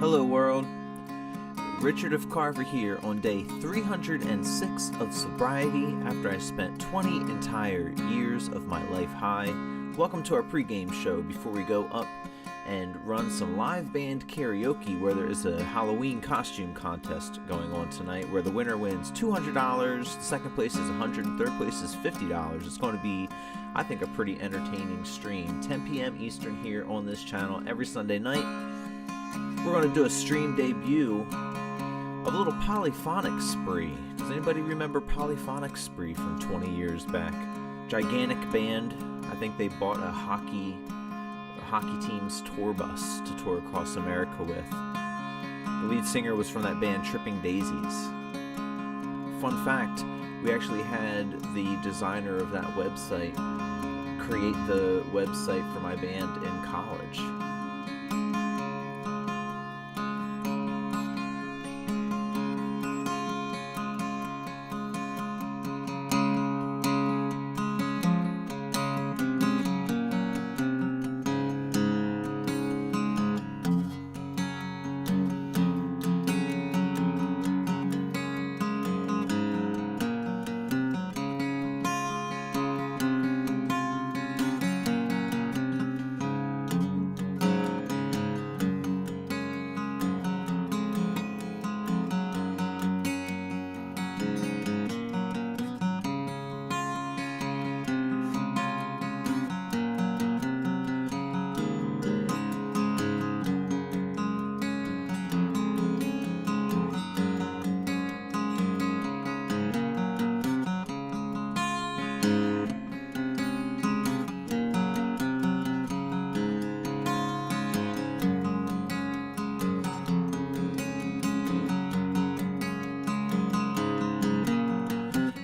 Hello world, Richard of Carver here on day 306 of sobriety after I spent 20 entire years of my life high. Welcome to our pregame show before we go up and run some live band karaoke where there is a Halloween costume contest going on tonight where the winner wins $200, the second place is $100, and third place is $50. It's going to be, I think, a pretty entertaining stream. 10 p.m. Eastern here on this channel every Sunday night. We're going to do a stream debut of a little Polyphonic Spree. Does anybody remember Polyphonic Spree from 20 years back? Gigantic band. I think they bought a hockey team's tour bus to tour across America with. The lead singer was from that band Tripping Daisies. Fun fact, we actually had the designer of that website create the website for my band in college.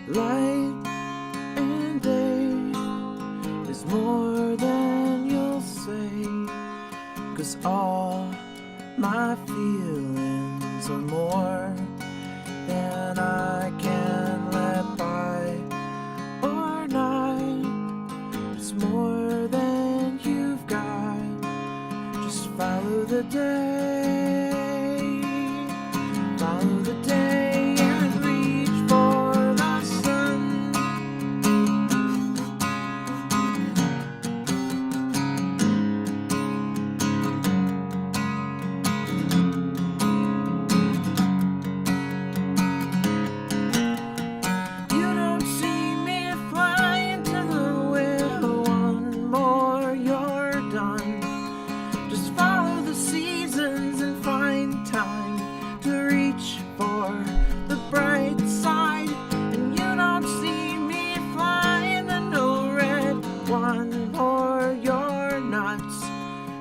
Light and day is more than you'll say, 'cause all my feelings are more than I can let by or not. It's more than you've got. Just follow the day, follow the day.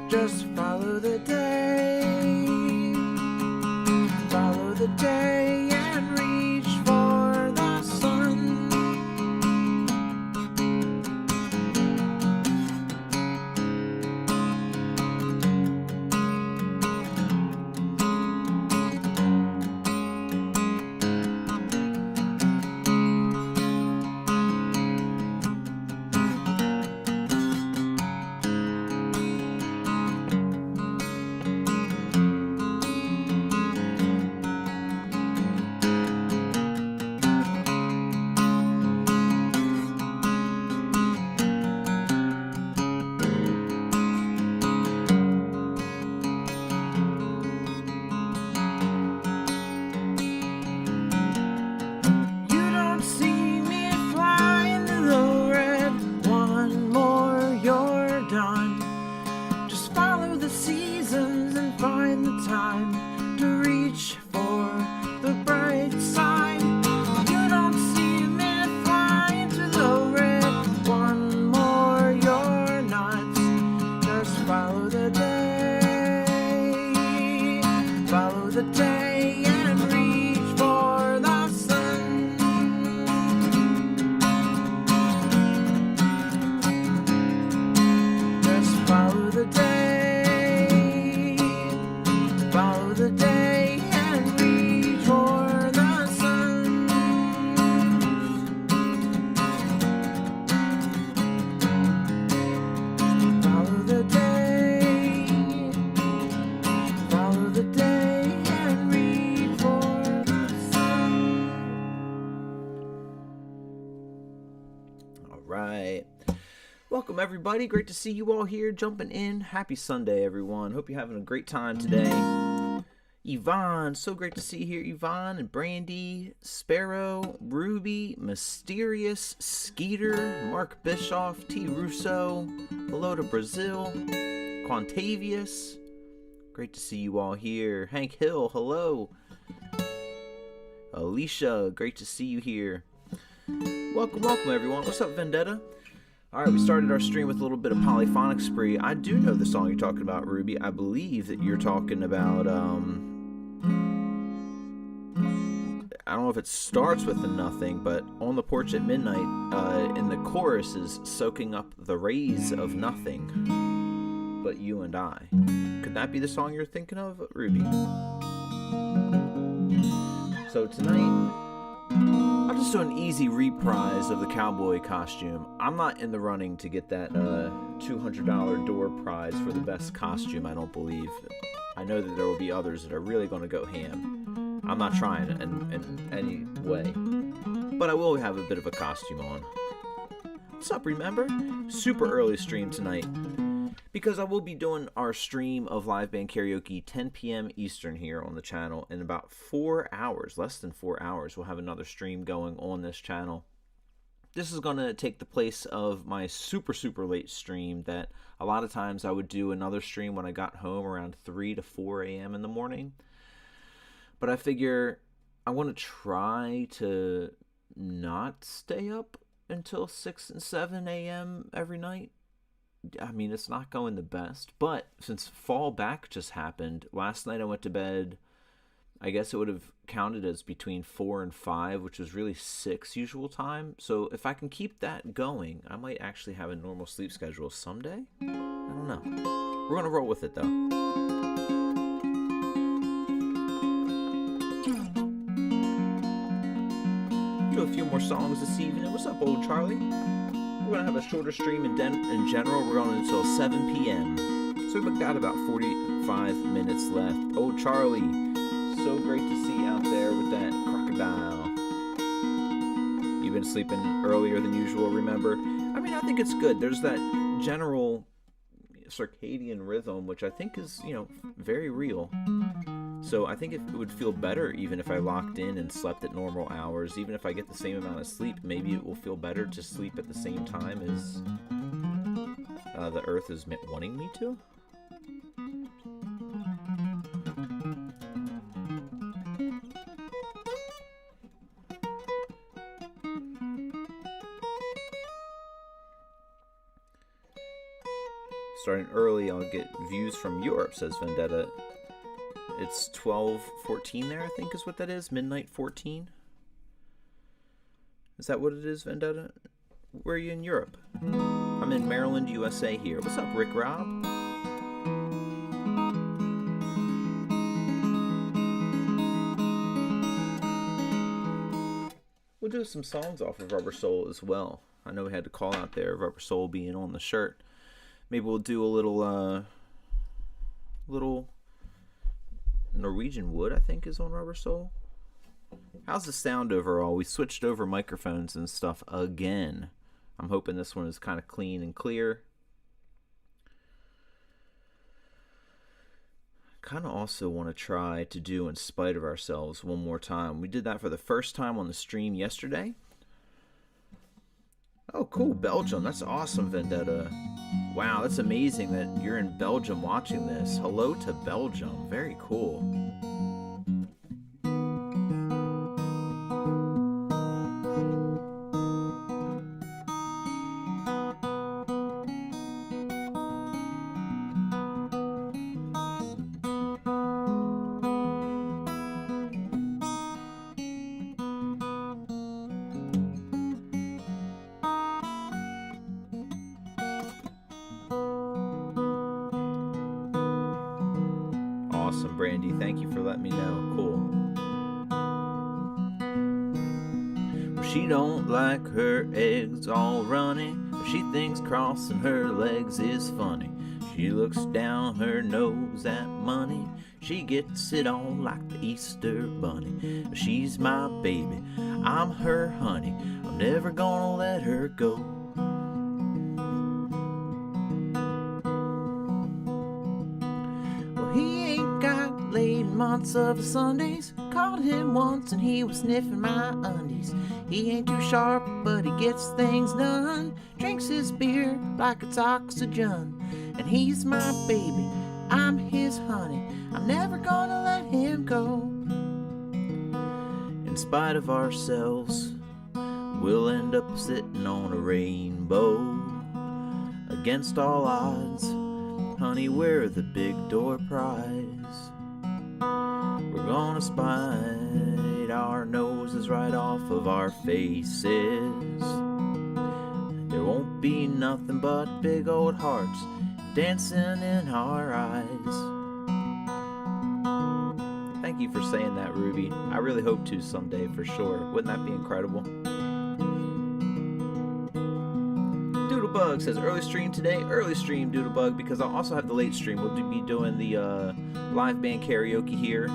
Just follow the day, follow the day and reach for the sun. Welcome, everybody. Great to see you all here jumping in. Happy Sunday, everyone. Hope you're having a great time today. Yvonne, so great to see you here. Yvonne and Brandy, Sparrow, Ruby, Mysterious, Skeeter, Mark Bischoff, T. Russo. Hello to Brazil. Quantavious. Great to see you all here. Hank Hill, hello. Alicia, great to see you here. Welcome, everyone. What's up, Vendetta? Alright, we started our stream with a little bit of Polyphonic Spree. I do know the song you're talking about, Ruby. I believe that you're talking about, I don't know if it starts with the nothing, but On the Porch at Midnight, in the chorus is soaking up the rays of nothing, but you and I. Could that be the song you're thinking of, Ruby? So tonight, I'll just do an easy reprise of the cowboy costume. I'm not in the running to get that $200 door prize for the best costume, I don't believe. I know that there will be others that are really going to go ham. I'm not trying in any way. But I will have a bit of a costume on. What's up, remember? Super early stream tonight. Because I will be doing our stream of Live Band Karaoke 10 p.m. Eastern here on the channel. In about 4 hours, less than 4 hours, we'll have another stream going on this channel. This is going to take the place of my super late stream that a lot of times I would do another stream when I got home around 3 to 4 a.m. in the morning. But I figure I want to try to not stay up until 6 and 7 a.m. every night. I mean, it's not going the best, but since fall back just happened, last night I went to bed, I guess it would have counted as between 4 and 5, which was really 6 usual time. So if I can keep that going, I might actually have a normal sleep schedule someday. I don't know. We're going to roll with it, though. Do a few more songs this evening. What's up, old Charlie? We're going to have a shorter stream in general. We're going until 7 p.m. So we've got about 45 minutes left. Oh, Charlie, so great to see you out there with that crocodile. You've been sleeping earlier than usual, remember? I mean, I think it's good. There's that general circadian rhythm, which I think is, very real. So I think it would feel better even if I locked in and slept at normal hours. Even if I get the same amount of sleep, maybe it will feel better to sleep at the same time as the earth is wanting me to. Starting early, I'll get views from Europe, says Vendetta. It's 12:14 there, I think is what that is. Midnight 14. Is that what it is, Vendetta? Where are you in Europe? I'm in Maryland, USA here. What's up, Rick Rob? We'll do some songs off of Rubber Soul as well. I know we had to call out there Rubber Soul being on the shirt. Maybe we'll do a little Norwegian Wood, I think, is on Rubber Soul. How's the sound overall? We switched over microphones and stuff again. I'm hoping this one is kind of clean and clear. I kind of also want to try to do In Spite of Ourselves one more time. We did that for the first time on the stream yesterday. Oh, cool, Belgium. That's awesome, Vendetta. Wow, that's amazing that you're in Belgium watching this. Hello to Belgium. Very cool. Awesome, Brandy. Thank you for letting me know. Cool. Well, she don't like her eggs all runny. She thinks crossing her legs is funny. She looks down her nose at money. She gets it on like the Easter bunny. She's my baby, I'm her honey. I'm never gonna let her go. haunts of the Sundays. Called him once and he was sniffing my undies. He ain't too sharp, but he gets things done. Drinks his beer like it's oxygen. And he's my baby, I'm his honey. I'm never gonna let him go. In spite of ourselves, we'll end up sitting on a rainbow. Against all odds, honey, we're the big door prize. We're gonna spite our noses right off of our faces. There won't be nothing but big old hearts dancing in our eyes. Thank you for saying that, Ruby. I really hope to someday, for sure. Wouldn't that be incredible? Doodlebug says, early stream today. Early stream, Doodlebug, because I'll also have the late stream. We'll be doing the live band karaoke here.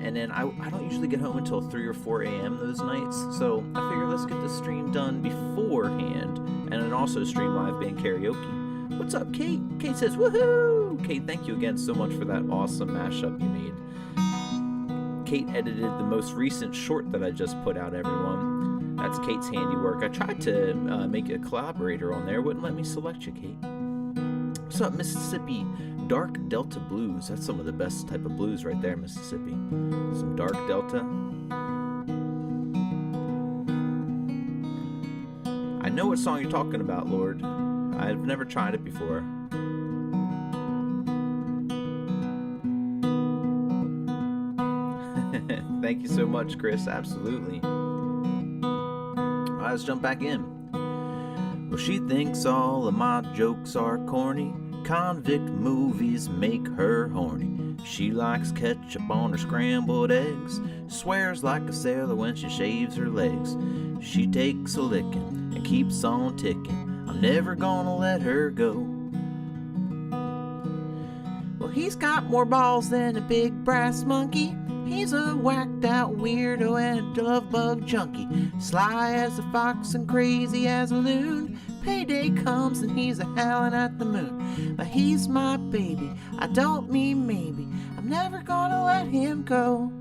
And then I don't usually get home until 3 or 4 a.m. those nights. So I figure let's get the stream done beforehand. And then also stream live band karaoke. What's up, Kate? Kate says, woohoo! Kate, thank you again so much for that awesome mashup you made. Kate edited the most recent short that I just put out, everyone. That's Kate's handiwork. I tried to make a collaborator on there. Wouldn't let me select you, Kate. What's up, Mississippi? Dark Delta Blues. That's some of the best type of blues right there, Mississippi. Some Dark Delta. I know what song you're talking about, Lord. I've never tried it before. Thank you so much, Chris. Absolutely. Let's jump back in. Well, she thinks all of my jokes are corny. Convict movies make her horny. She likes ketchup on her scrambled eggs. Swears like a sailor when she shaves her legs. She takes a licking and keeps on ticking. I'm never gonna let her go. Well, he's got more balls than a big brass monkey. He's a whacked out weirdo and a love bug junkie. Sly as a fox and crazy as a loon. Payday comes and he's a howling at the moon. But he's my baby, I don't mean maybe. I'm never gonna let him go.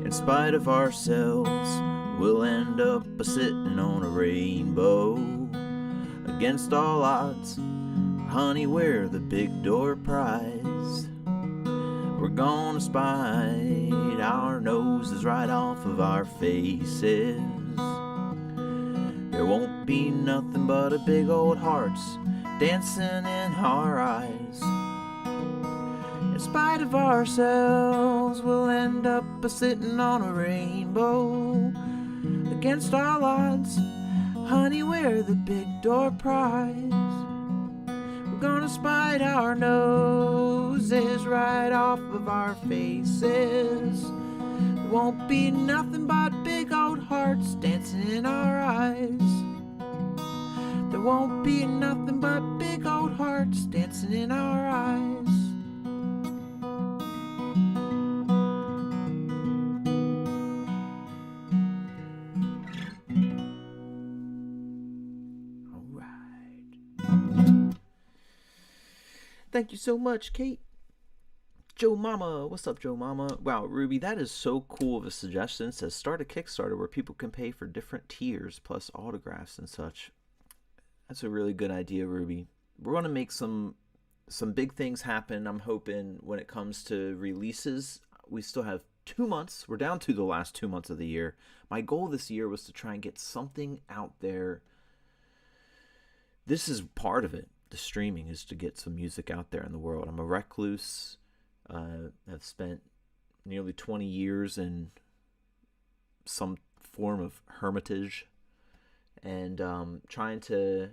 In spite of ourselves, we'll end up a-sitting on a rainbow. Against all odds, honey, we're the big door prize. We're gonna spite our noses right off of our faces. There won't be nothing but a big old hearts dancing in our eyes. In spite of ourselves, we'll end up a-sitting on a rainbow. Against all odds, honey, we're the big door prize. We're gonna spite our noses right off of our faces. There won't be nothing but big old hearts dancing in our eyes. There won't be nothing but big old hearts dancing in our eyes. All right. Thank you so much, Kate. Joe Mama, what's up, Joe Mama? Wow, Ruby, that is so cool of a suggestion. It says start a Kickstarter where people can pay for different tiers plus autographs and such. That's a really good idea, Ruby. We're going to make some big things happen, I'm hoping, when it comes to releases. We still have 2 months. We're down to the last 2 months of the year. My goal this year was to try and get something out there. This is part of it. The streaming is to get some music out there in the world. I'm a recluse. I've spent nearly 20 years in some form of hermitage, and trying to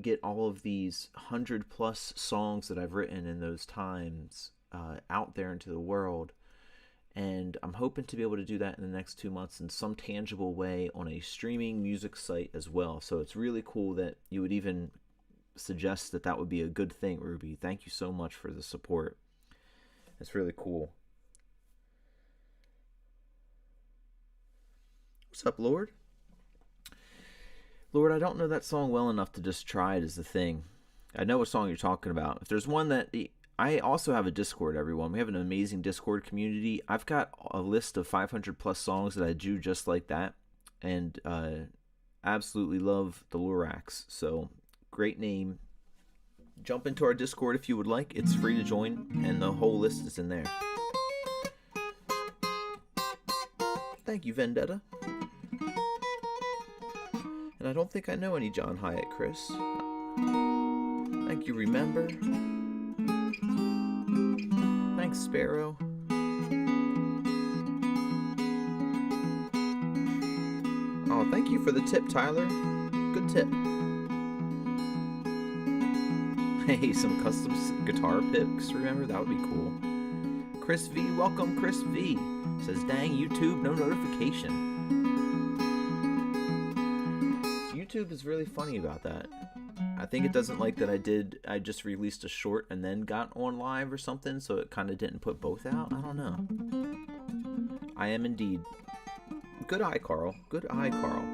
get all of these 100+ songs that I've written in those times out there into the world. And I'm hoping to be able to do that in the next 2 months in some tangible way on a streaming music site as well. So it's really cool that you would even suggest that that would be a good thing, Ruby. Thank you so much for the support. That's really cool. What's up, Lord? Lord, I don't know that song well enough to just try it as the thing. I know what song you're talking about. If there's one that I also have a Discord, everyone. We have an amazing Discord community. I've got a list of 500 plus songs that I do just like that, and absolutely love the Lorax. So, great name. Jump into our Discord if you would like. It's free to join, and the whole list is in there. Thank you, Vendetta. And I don't think I know any John Hyatt, Chris. Thank you, Remember. Thanks, Sparrow. Oh, thank you for the tip, Tyler. Good tip. Hey, some custom guitar picks, remember? That would be cool. Chris V, welcome, Chris V. Says, dang, YouTube, no notification. YouTube is really funny about that. I think it doesn't like that I just released a short and then got on live or something, so it kind of didn't put both out. I don't know. I am indeed. Good eye, Carl. Good eye, Carl.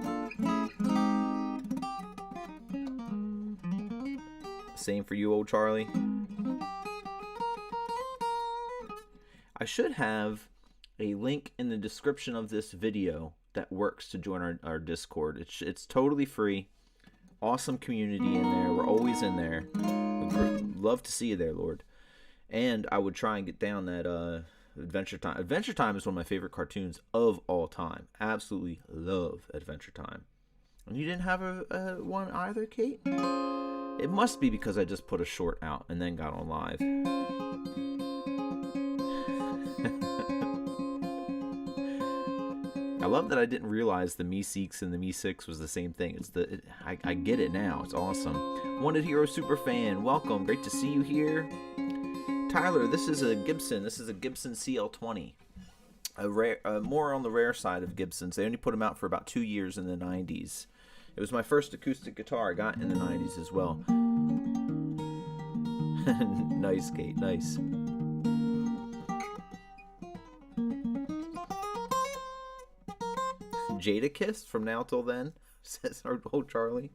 Same for you, old Charlie. I should have a link in the description of this video that works to join our Discord. It's totally free. Awesome community in there. We're always in there. We'd love to see you there, Lord. And I would try and get down that Adventure Time. Adventure Time is one of my favorite cartoons of all time. Absolutely love Adventure Time. And you didn't have a one either, Kate? It must be because I just put a short out and then got on live. I love that I didn't realize the Me-Seeks and the Me-6 was the same thing. I get it now. It's awesome. Wanted Hero Superfan, welcome. Great to see you here. Tyler, this is a Gibson. This is a Gibson CL20. More on the rare side of Gibsons. They only put them out for about 2 years in the 90s. It was my first acoustic guitar I got in the 90s as well. Nice, Kate. Nice. Jada Kiss from Now Till Then, says our old Charlie.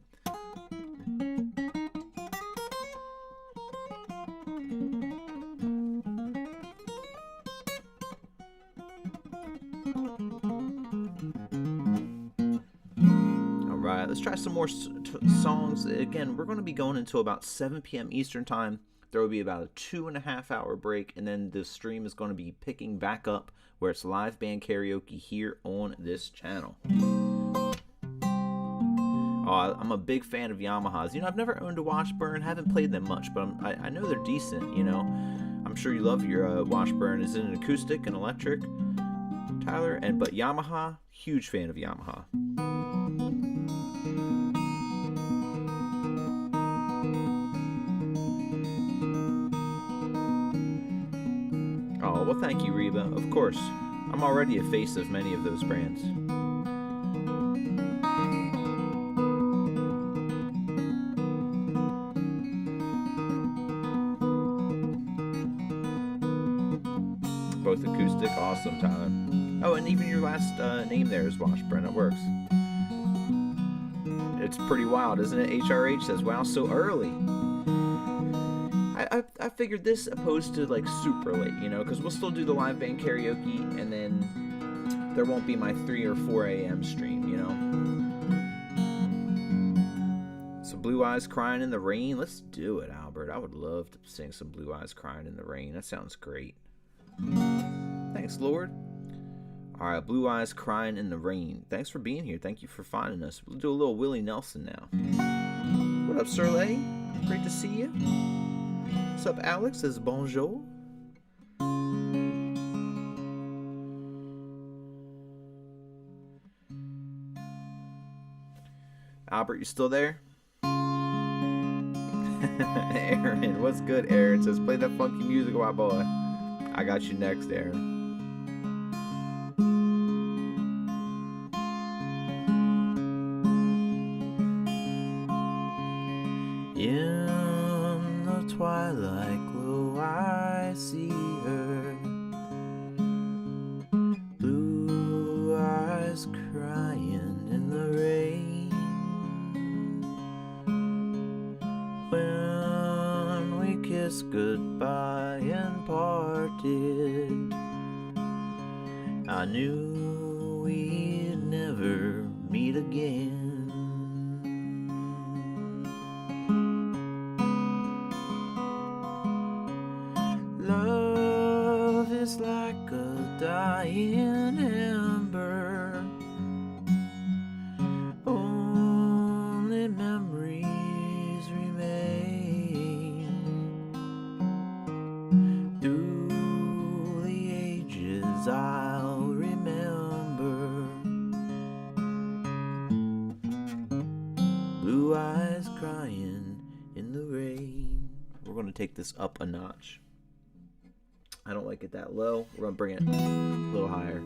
Alright, let's try some more songs. Again, we're going to be going until about 7 p.m. Eastern Time. There will be about a 2.5 hour break, and then the stream is going to be picking back up where it's live band karaoke here on this channel. Oh, I'm a big fan of Yamahas. You know, I've never owned a Washburn, haven't played them much, but I know they're decent, you know. I'm sure you love your Washburn. Is it an acoustic and electric, Tyler? But Yamaha, huge fan of Yamaha. Oh, well, thank you, Reba. Of course. I'm already a face of many of those brands. Both acoustic. Awesome, Tyler. Oh, and even your last name there is Washburn. It works. It's pretty wild, isn't it? HRH says, wow, so early. I figured this opposed to like super late, you know, because we'll still do the live band karaoke, and then there won't be my 3 or 4 a.m. stream, you know. So Blue Eyes Crying in the Rain, let's do it, Albert. I would love to sing some Blue Eyes Crying in the Rain. That sounds great. Thanks, Lord. All right, Blue Eyes Crying in the Rain. Thanks for being here. Thank you for finding us. We'll do a little Willie Nelson now. What up, Sirley? Great to see you. What's up, Alex? Says bonjour. Albert, you still there? Aaron, what's good, Aaron? Says play that funky music, my boy. I got you next, Aaron. In the twilight glow I see her, blue eyes crying in the rain. When we kiss kissed goodbye and parted, I knew we'd never meet again. Love is like a dying ember, only memories remain. Through the ages I'll remember blue eyes crying in the rain. We're going to take this up a notch. I don't like it that low. We're going to bring it a little higher.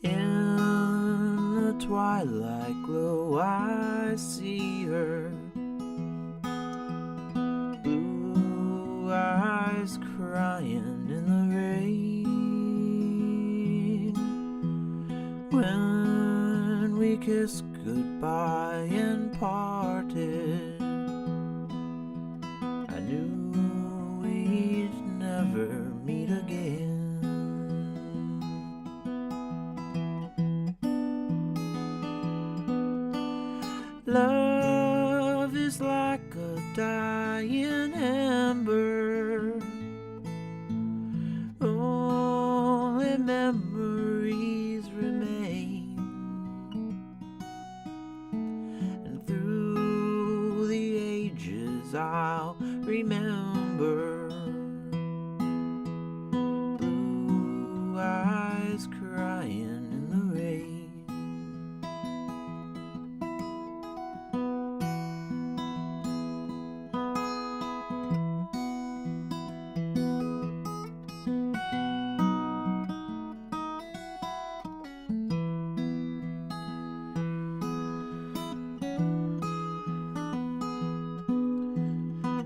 In the twilight glow I see her, blue eyes crying in the rain. When we kissed goodbye and parted, I knew we'd never meet again. Love is like a dying ember, only memories remain. And through the ages I'll remember blue eyes crying in the rain.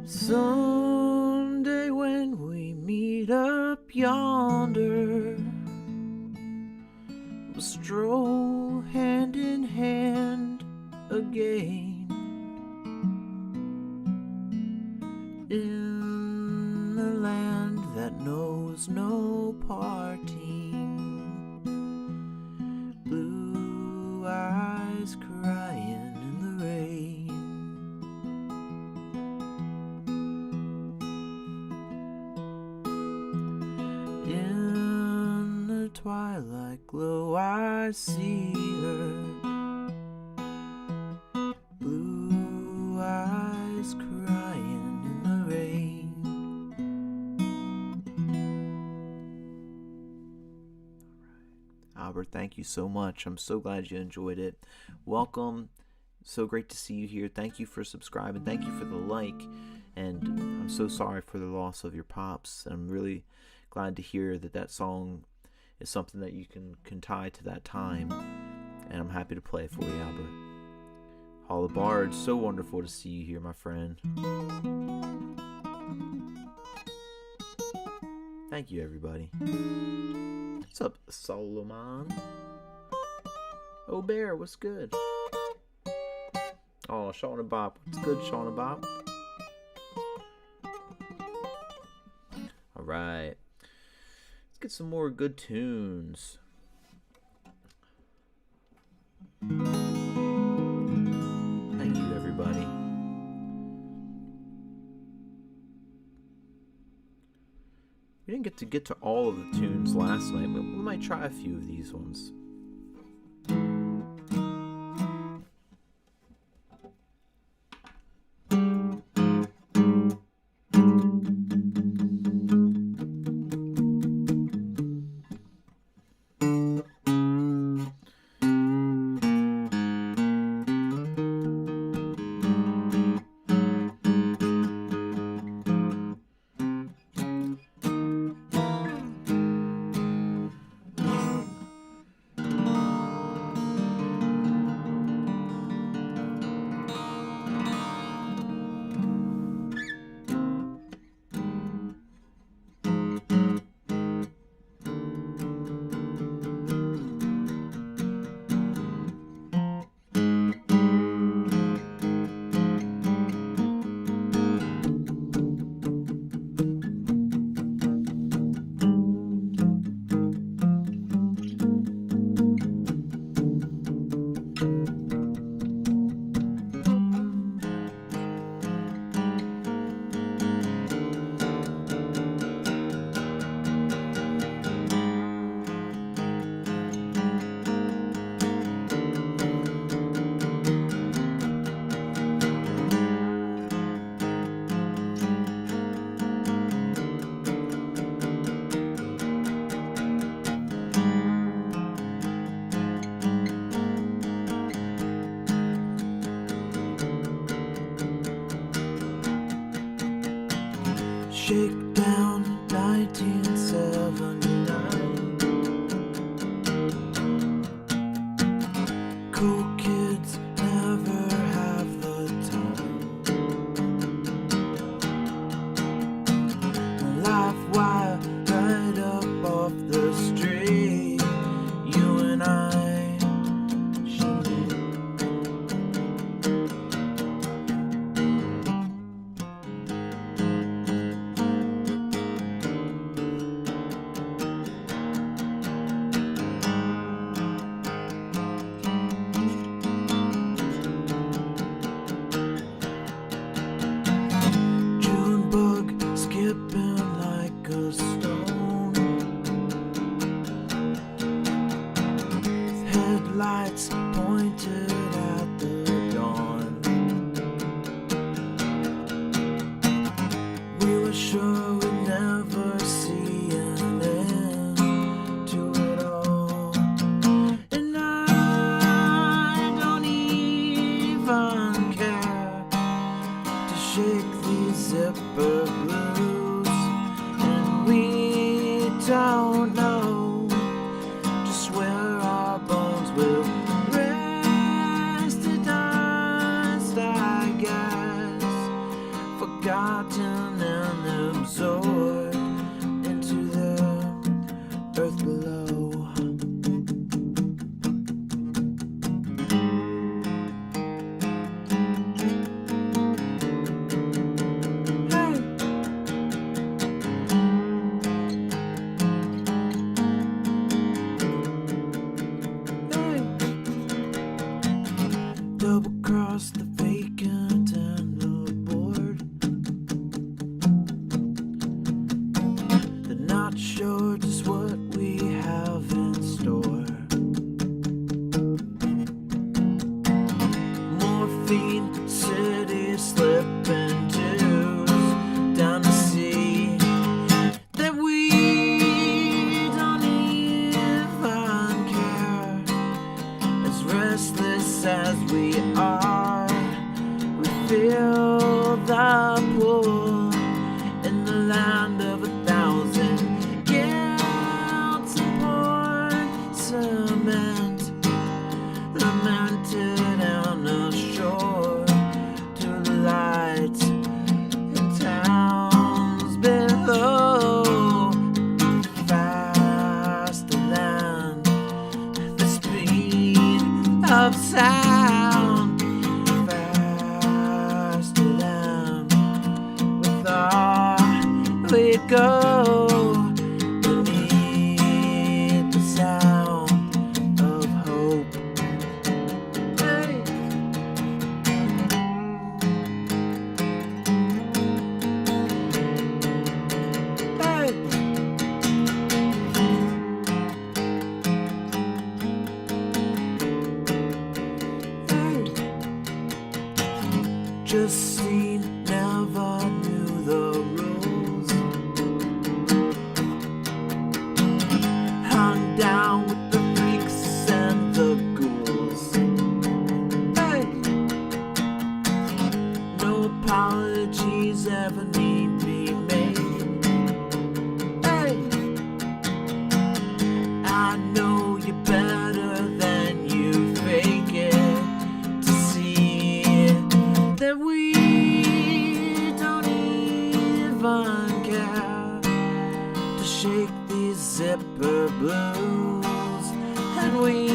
Someday when we meet up yonder, we'll stroll hand in hand again in the land that knows no parting. Blue eyes crying in the rain. In the twilight glow I see her, blue eyes crying in the rain. Albert, thank you so much. I'm so glad you enjoyed it. Welcome. So great to see you here. Thank you for subscribing. Thank you for the like. And I'm so sorry for the loss of your pops. I'm really glad to hear that that song is something that you can tie to that time, and I'm happy to play for you, Albert. Hall of Bards, so wonderful to see you here, my friend. Thank you, everybody. What's up, Solomon? Oh, Bear, what's good? Oh, Sean and Bob, what's good, Sean and Bob? All right. Get some more good tunes. Thank you, everybody. We didn't get to all of the tunes last night, but we might try a few of these ones. Shakedown 1979. Cool kids never have the time. Life wire right up off the street. You and I should skipping like a stone, headlights pointed at the dawn. We were sure we'd never see an end to it all, and I don't even care to shake these zipper blues. We don't know just where our bones will rest to dust, I guess, forgotten and absorbed into the earth below. Double cross the vacant and the bored. They're not sure just what we have in store. Morphine city slipping twos down the sea that we don't even care. As restless as we are, we feel the pull in the land of 1,000 guilds and poured cement, lamented on the shore to the lights in towns below, faster than the speed of sound, faster than we thought we'd go, beneath the sound of hope. Hey. Hey. Justine never knew the rules, hung down with the freaks and the ghouls. Hey! No apologies ever need be made. Hey! I know you better than you fake it to see that we don't even care to shake these zipper blues, and we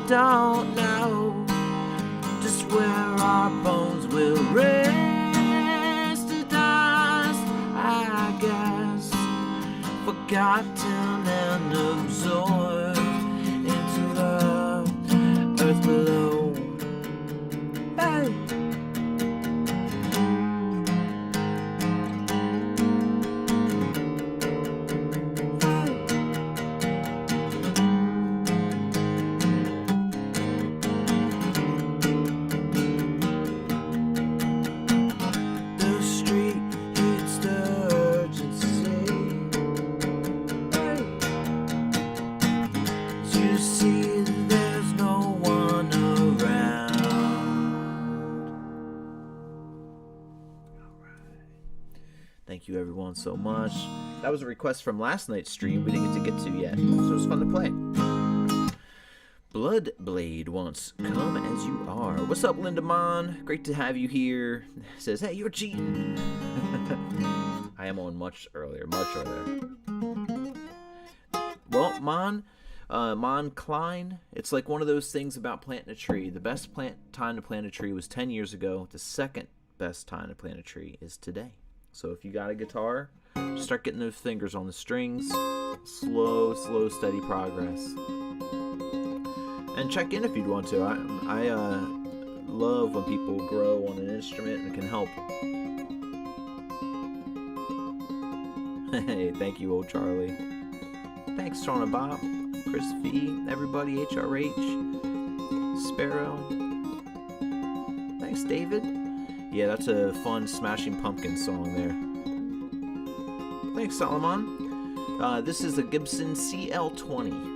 don't know just where our bones will rest to dust, I guess, forgotten and absorbed into the earth below. Hey! The street hits the urgency. Hey! Thank you everyone so much. That was a request from last night's stream we didn't get to yet, so it was fun to play. Bloodblade wants, come as you are. What's up, Lindamon? Great to have you here. Says, hey, you're cheating. I am on much earlier. Well, Mon Klein, it's like one of those things about planting a tree. The best time to plant a tree was 10 years ago. The second best time to plant a tree is today. So if you got a guitar, start getting those fingers on the strings. Slow, steady progress. And check in if you'd want to. I love when people grow on an instrument and can help. Hey, thank you, old Charlie. Thanks, Shauna Bob, Chris V, everybody, HRH, Sparrow. Thanks, David. Yeah, that's a fun Smashing Pumpkins song there. Thanks, Solomon. This is a Gibson CL20.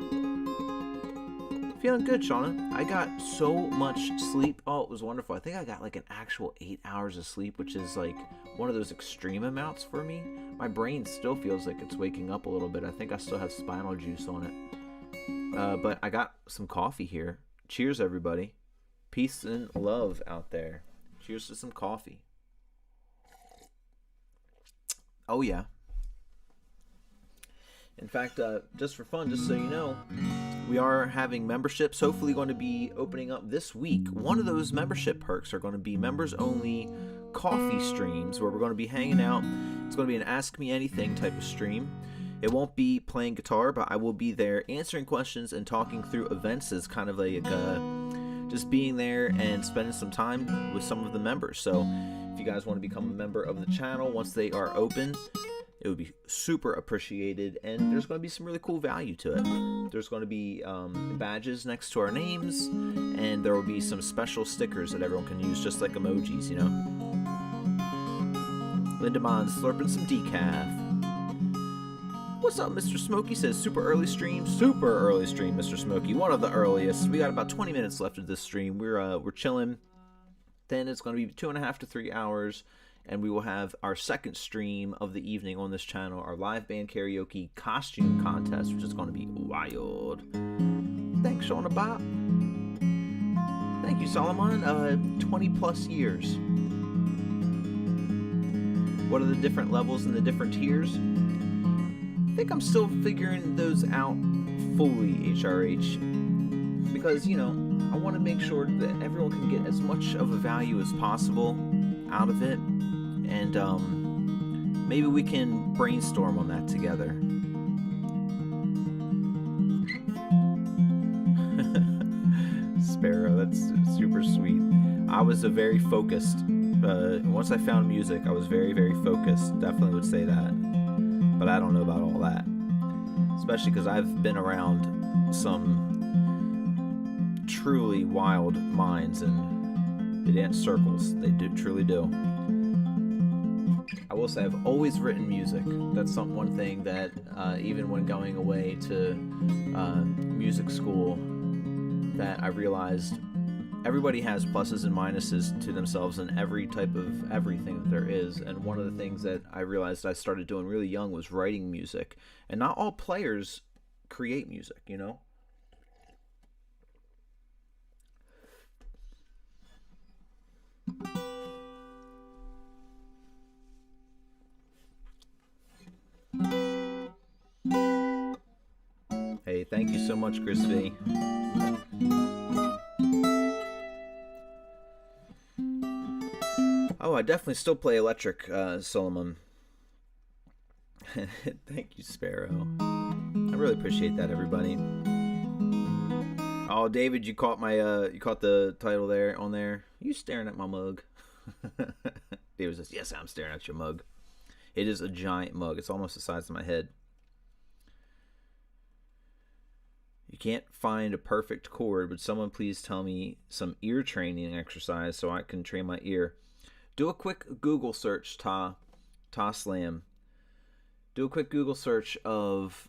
Feeling good, Shauna. I got so much sleep. Oh, it was wonderful. I think I got like an actual 8 hours of sleep, which is like one of those extreme amounts for me. My brain still feels like it's waking up a little bit. I think I still have spinal juice on it. But I got some coffee here. Cheers, everybody. Peace and love out there. Cheers to some coffee. Oh, yeah. In fact, just for fun, just so you know, we are having memberships, hopefully going to be opening up this week. One of those membership perks are going to be members-only coffee streams where we're going to be hanging out. It's going to be an Ask Me Anything type of stream. It won't be playing guitar, but I will be there answering questions and talking through events as kind of like just being there and spending some time with some of the members. So if you guys want to become a member of the channel once they are open, it would be super appreciated, and there's going to be some really cool value to it. There's going to be badges next to our names, and there will be some special stickers that everyone can use, just like emojis, you know. Lindamon slurping some decaf. What's up, Mr. Smokey? Says super early stream, Mr. Smokey. One of the earliest. We got about 20 minutes left of this stream. We're chilling. Then it's going to be 2.5 to 3 hours. And we will have our second stream of the evening on this channel, our live band karaoke costume contest, which is going to be wild. Thanks, Shauna Bob. Thank you, Solomon. 20 plus years. What are the different levels and the different tiers? I think I'm still figuring those out fully, HRH. Because, you know, I want to make sure that everyone can get as much of a value as possible out of it. And maybe we can brainstorm on that together. Sparrow, that's super sweet. I was a very focused, once I found music, I was very, very focused. Definitely would say that. But I don't know about all that. Especially because I've been around some truly wild minds, and they dance circles. They truly do. I will say I've always written music. That's one thing that even when going away to music school, that I realized everybody has pluses and minuses to themselves in every type of everything that there is. And one of the things that I realized I started doing really young was writing music. And not all players create music, you know? Hey, thank you so much, Chris V. Oh, I definitely still play electric, Solomon. Thank you, Sparrow. I really appreciate that, everybody. Oh, David, you caught my you caught the title there on there. You staring at my mug? David says, "Yes, I'm staring at your mug." It is a giant mug. It's almost the size of my head. You can't find a perfect chord. Would someone please tell me some ear training exercise so I can train my ear? Do a quick Google search, Ta Slam. Do a quick Google search of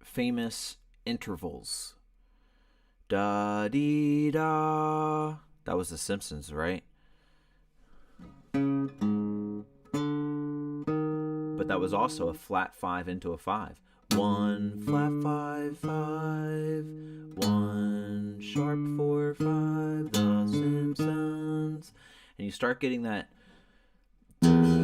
famous intervals. Da dee da. That was The Simpsons, right? but that was also a flat 5 into a 5. 1 flat 5 5, 1 sharp 4 5, The Simpsons. And you start getting that you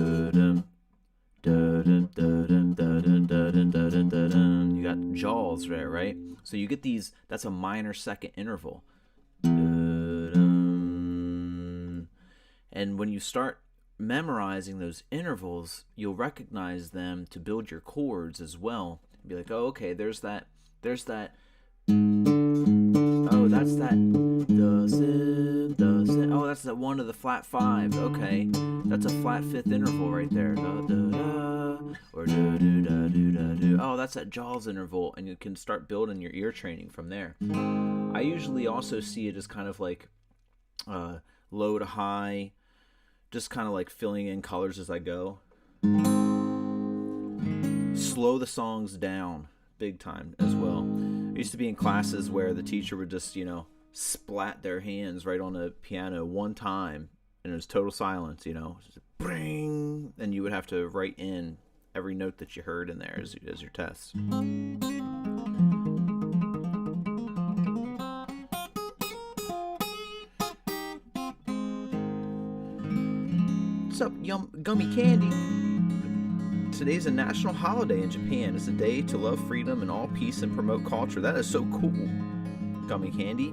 got jaws there, right? So you get these, that's a minor second interval. And when you start memorizing those intervals, you'll recognize them to build your chords as well. Be like, oh, okay, there's that, oh, that's that, oh, that's that one of the flat 5s. Okay, that's a flat 5th interval right there. Or oh, that's that jaws interval, and you can start building your ear training from there. I usually also see it as kind of like low to high, just kind of like filling in colors as I go. Slow the songs down big time as well. I used to be in classes where the teacher would just, splat their hands right on the piano one time, and it was total silence, just bring, and you would have to write in every note that you heard in there as your tests. What's up, gummy candy? Today's a national holiday in Japan. It's a day to love freedom and all peace and promote culture. That is so cool, gummy candy.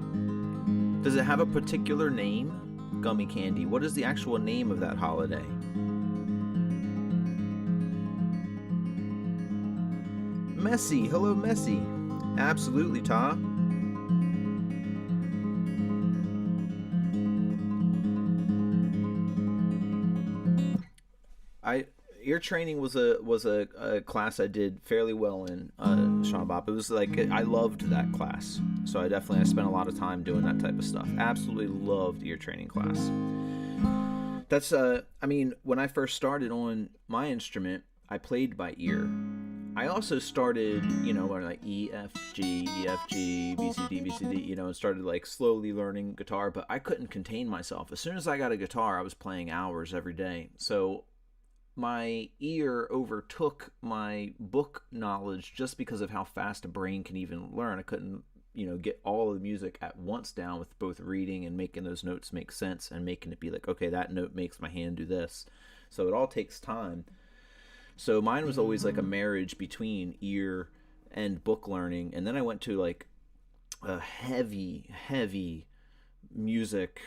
Does it have a particular name, gummy candy? What is the actual name of that holiday? Messi. Hello, Messi. Absolutely, Ta. Ear training was a class I did fairly well in, Sean Bob. It was like, I loved that class. So I spent a lot of time doing that type of stuff. Absolutely loved ear training class. That's, when I first started on my instrument, I played by ear. I also started, like E, F, G, B, C, D, B, C, D, and started like slowly learning guitar, but I couldn't contain myself. As soon as I got a guitar, I was playing hours every day. So my ear overtook my book knowledge just because of how fast a brain can even learn. I couldn't, get all of the music at once down with both reading and making those notes make sense and making it be like, okay, that note makes my hand do this. So it all takes time. So mine was always like a marriage between ear and book learning. And then I went to like a heavy music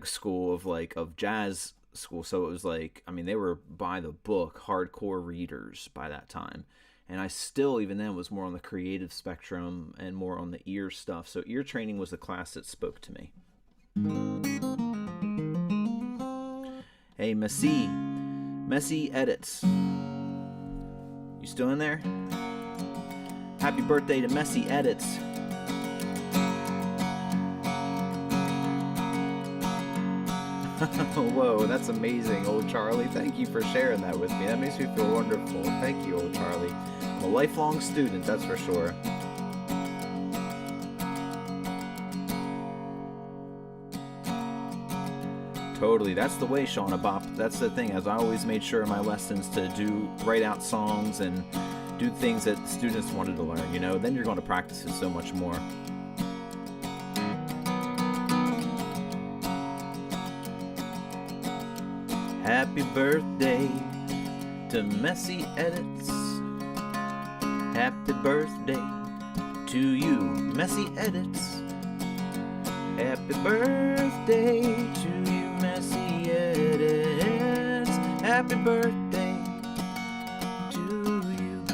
school of jazz school. So it was like, they were by the book, hardcore readers by that time. And I still, even then, was more on the creative spectrum and more on the ear stuff. So ear training was the class that spoke to me. Hey, Messi Edits. You still in there? Happy birthday to Messi Edits. Whoa, that's amazing, old Charlie. Thank you for sharing that with me. That makes me feel wonderful. Thank you, old Charlie. I'm a lifelong student, that's for sure. Totally, that's the way, Shauna Bop. That's the thing, as I always made sure in my lessons to write out songs and do things that students wanted to learn, then you're going to practice it so much more. Happy birthday to Messi Edits. Happy birthday to you, Messi Edits. Happy birthday to you, Messi Edits. Happy birthday to you.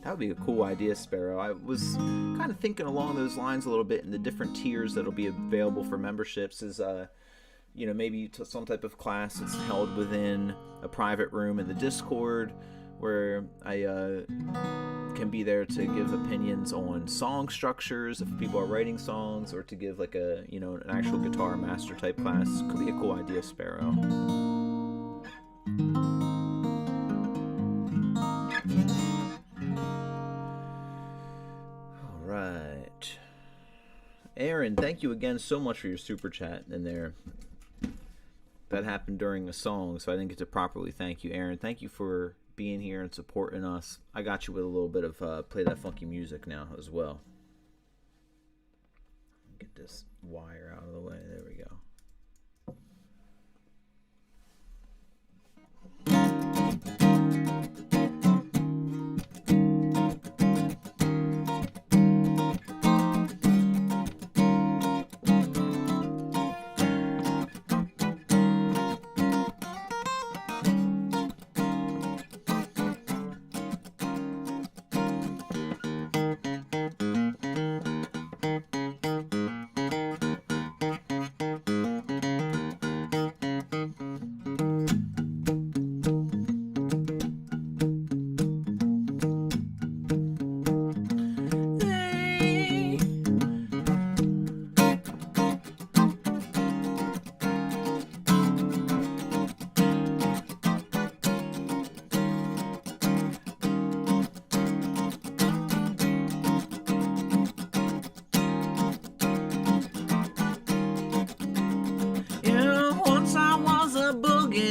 That would be a cool idea, Sparrow. I was kind of thinking along those lines a little bit, in the different tiers that'll be available for memberships is, maybe to some type of class that's held within a private room in the Discord, where I can be there to give opinions on song structures if people are writing songs, or to give like a, an actual guitar master type class. Could be a cool idea, Sparrow. All right. Aaron, thank you again so much for your super chat in there. that happened during a song, so I didn't get to properly thank you, Aaron. Thank you for being here and supporting us. I got you with a little bit of Play That Funky Music now as well. Get this wire out of the way. There we go.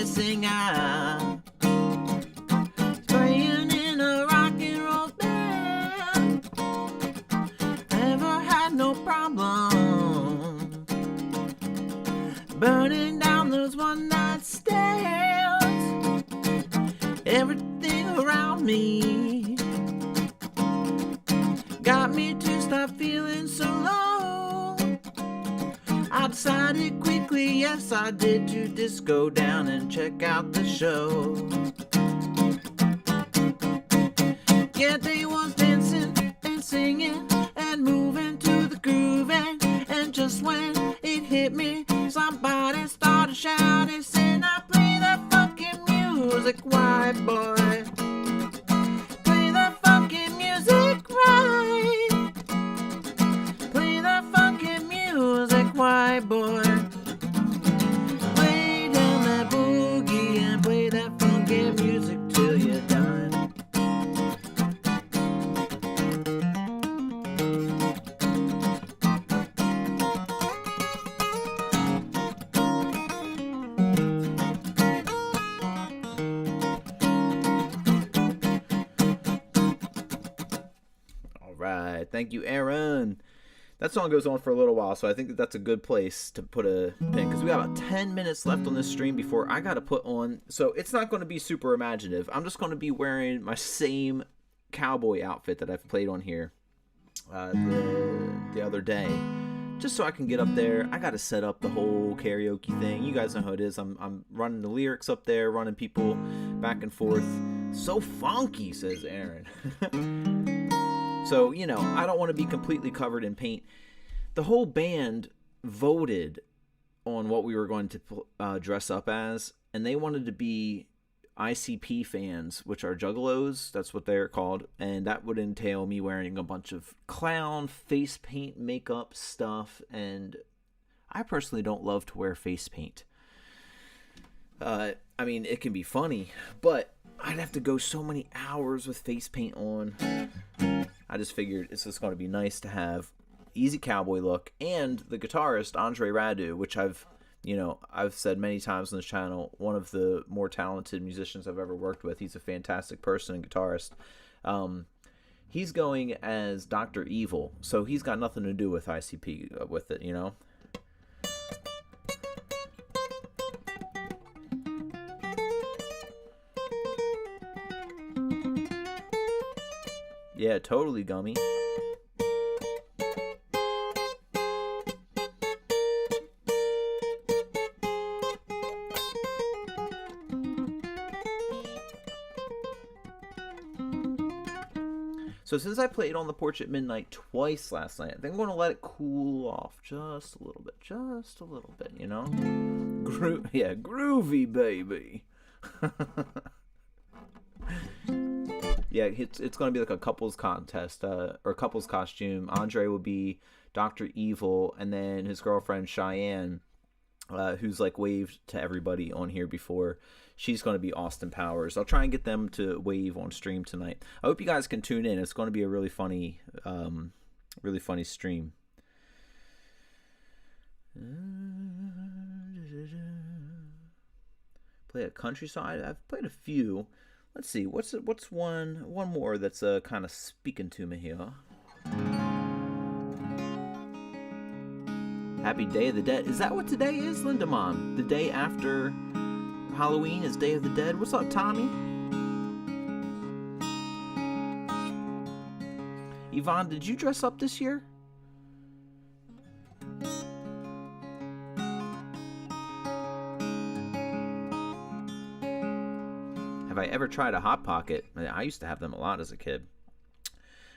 Singer, playing in a rock and roll band. Never had no problem burning down those one night stands. Everything around me got me to stop feeling so low. I decided quickly, yes I did, to just go down and check out the show. Yeah, they was dancing and singing and moving to the groove, and just when it hit me, somebody started shouting, saying, "I play that fucking music, white boy. Play that fucking music right. Play that fucking music, white boy. Play down that boogie and play that funky music till you're done." All right, thank you, Aaron. That song goes on for a little while, so I think that's a good place to put a pin, because we got about 10 minutes left on this stream before I got to put on. So it's not going to be super imaginative. I'm just going to be wearing my same cowboy outfit that I've played on here the other day, just so I can get up there. I got to set up the whole karaoke thing. You guys know how it is. I'm running the lyrics up there, running people back and forth. So funky, says Aaron. So, you know, I don't want to be completely covered in paint. The whole band voted on what we were going to dress up as, and they wanted to be ICP fans, which are juggalos. That's what they're called. And that would entail me wearing a bunch of clown face paint makeup stuff. And I personally don't love to wear face paint. I mean, it can be funny, but I'd have to go so many hours with face paint on. I just figured it's just going to be nice to have easy cowboy look, and the guitarist Andre Radu, which I've said many times on this channel, one of the more talented musicians I've ever worked with. He's a fantastic person and guitarist. He's going as Dr. Evil, so he's got nothing to do with ICP with it, you know. Yeah, totally, Gummy. So since I played on the porch at midnight twice last night, I think I'm going to let it cool off just a little bit, you know? Yeah, groovy, baby. Yeah, it's going to be like a couples contest, or couples costume. Andre will be Dr. Evil, and then his girlfriend Cheyenne, who's like waved to everybody on here before, she's going to be Austin Powers. I'll try and get them to wave on stream tonight. I hope you guys can tune in. It's going to be a really funny stream. play a country song? I've played a few. Let's see. What's one more that's kind of speaking to me here? Happy Day of the Dead. Is that what today is, Linda Mom? The day after Halloween is Day of the Dead. What's up, Tommy? Yvonne, did you dress up this year? Have I ever tried a Hot Pocket? I used to have them a lot as a kid.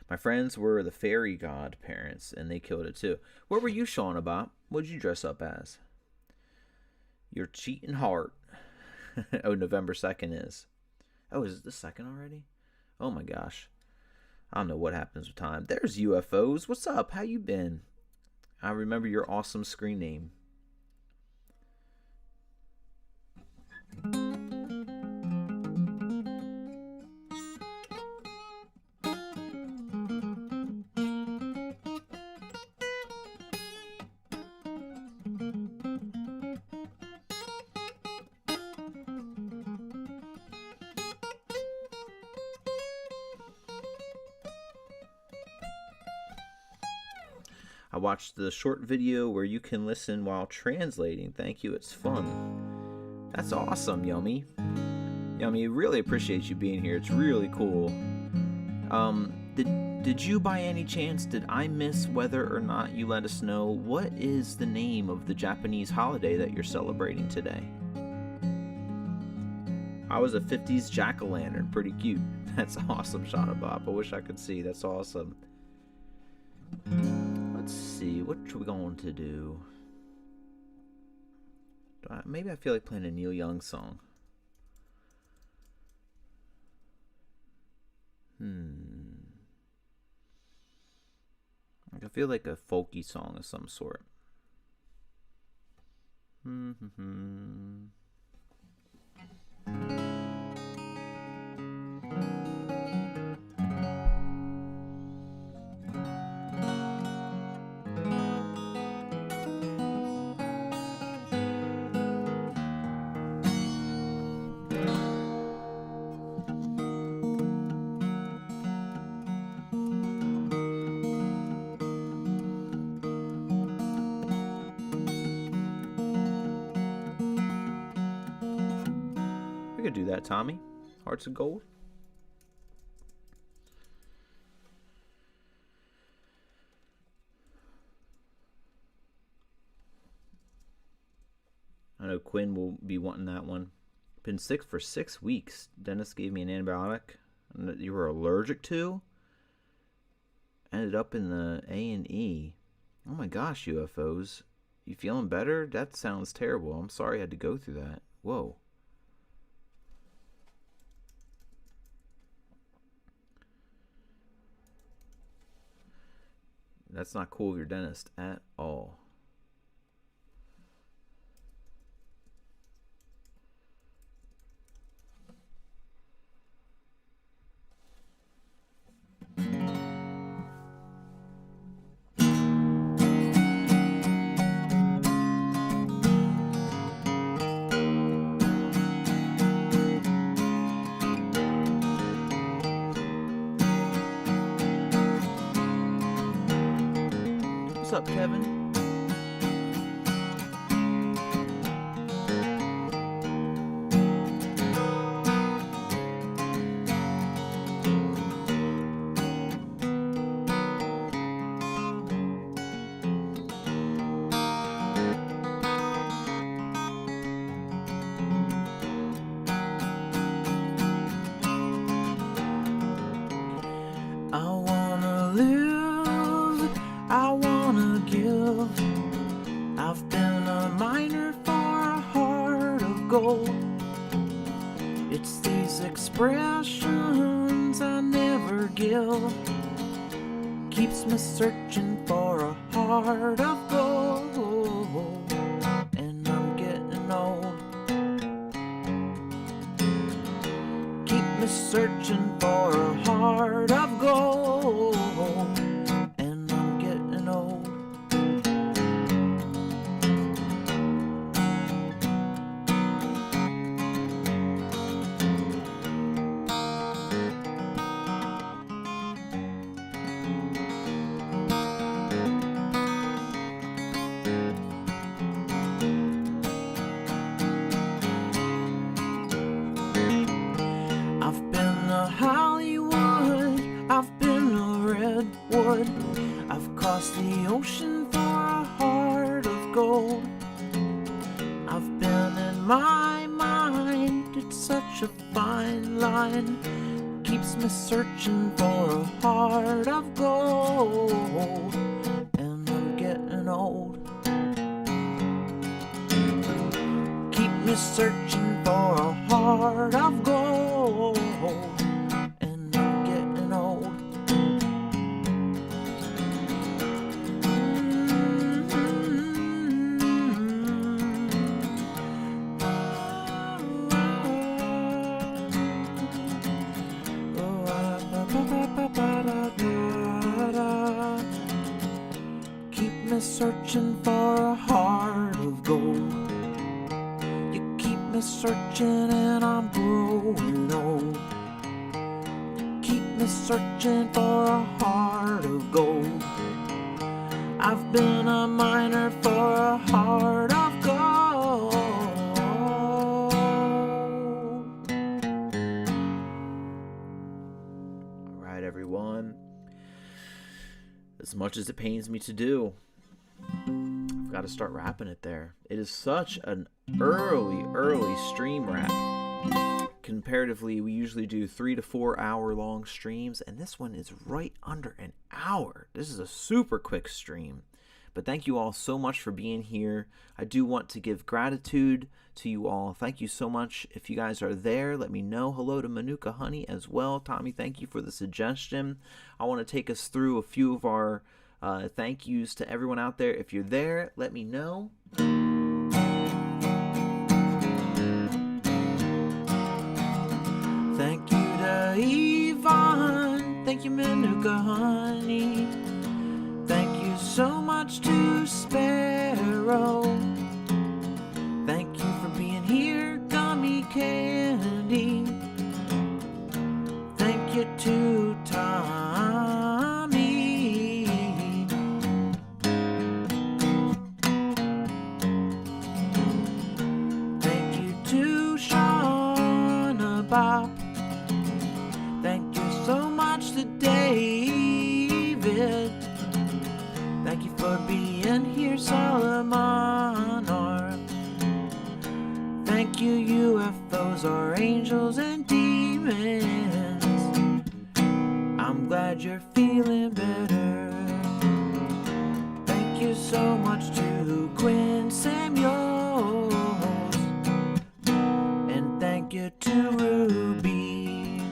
My friends were the fairy godparents, and they killed it too. What were you, Sean, Bob? What did you dress up as? Your cheating heart. Oh, November 2nd is. Oh, is it the 2nd already? Oh my gosh. I don't know what happens with time. There's UFOs. What's up? How you been? I remember your awesome screen name. I watched the short video where you can listen while translating. Thank you, it's fun. That's awesome, Yummy. Yummy, really appreciate you being here. It's really cool. Did you by any chance, did I miss whether or not you let us know what is the name of the Japanese holiday that you're celebrating today? I was a 50s jack-o'-lantern. Pretty cute. That's awesome, Shauna Bob. I wish I could see. That's awesome. Let's see, what are we going to do? Maybe I feel like playing a Neil Young song. I feel like a folky song of some sort. We could do that, Tommy. Hearts of Gold. I know Quinn will be wanting that one. Been sick for 6 weeks. Dennis gave me an antibiotic that you were allergic to. Ended up in the A&E. Oh my gosh, UFOs. You feeling better? That sounds terrible. I'm sorry I had to go through that. Whoa. That's not cool of your dentist at all. What's up, Kevin? It's these expressions I never give, keeps me searching for a heart of gold, and I'm getting old. Keep me searching for a heart of gold, and I'm getting old. in my mind. It's such a fine line, keeps me searching for a heart of gold. And I'm getting old. Keep me searching for a heart of gold. And I'm getting old. Keep me searching for a heart of gold. You keep me searching and I'm growing old. Keep me searching for a heart of gold. I've been a miner for a heart of gold. All right, everyone. As much as it pains me to do, I've got to start wrapping it there. It is such an early stream wrap. Comparatively, we usually do 3 to 4 hour long streams, and this one is right under an hour. This is a super quick stream. But thank you all so much for being here. I do want to give gratitude to you all. Thank you so much. If you guys are there, let me know. Hello to Manuka Honey as well. Tommy, thank you for the suggestion. I want to take us through a few of our thank yous to everyone out there. If you're there, let me know. Thank you to Yvonne. Thank you, Manuka Honey. Thank you so much to Sparrow. Thank you for being here, Gummy Candy. Thank you to Tommy. Thank you to Shauna Bob. Thank you so much to David. Thank you for being here, Solomon. Thank you, UFOs are angels and demons. I'm glad you're feeling better. Thank you so much to Quinn Samuels. And thank you to Ruby.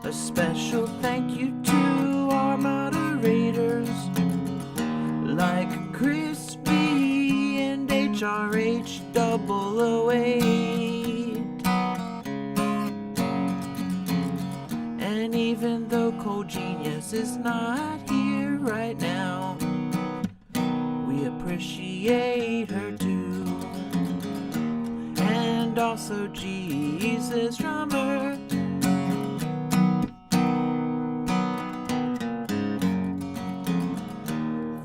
A special thank you to our moderators, like Crispy and HRH 008. And even though Cold Genius is not here right now, we appreciate her too. And also Jesus Drummer.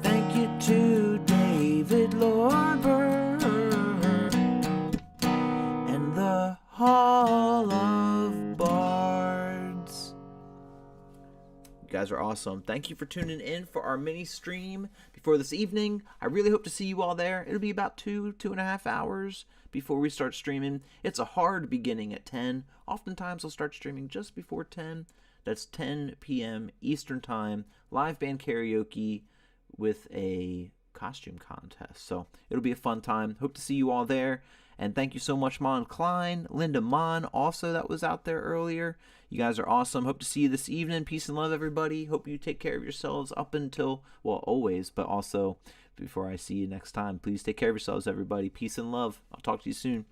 Thank you to David Lorber and the Hall of Bards. You guys are awesome. Thank you for tuning in for our mini stream before this evening. I really hope to see you all there. It'll be about 2.5 hours before we start streaming. It's a hard beginning at 10. Oftentimes I'll start streaming just before 10. That's 10 p.m. Eastern Time. Live band karaoke with a costume contest. So it'll be a fun time. Hope to see you all there. And thank you so much, Mon Klein, Linda Mon, also that was out there earlier. You guys are awesome. Hope to see you this evening. Peace and love, everybody. Hope you take care of yourselves up until, well, always, but also before I see you next time. Please take care of yourselves, everybody. Peace and love. I'll talk to you soon.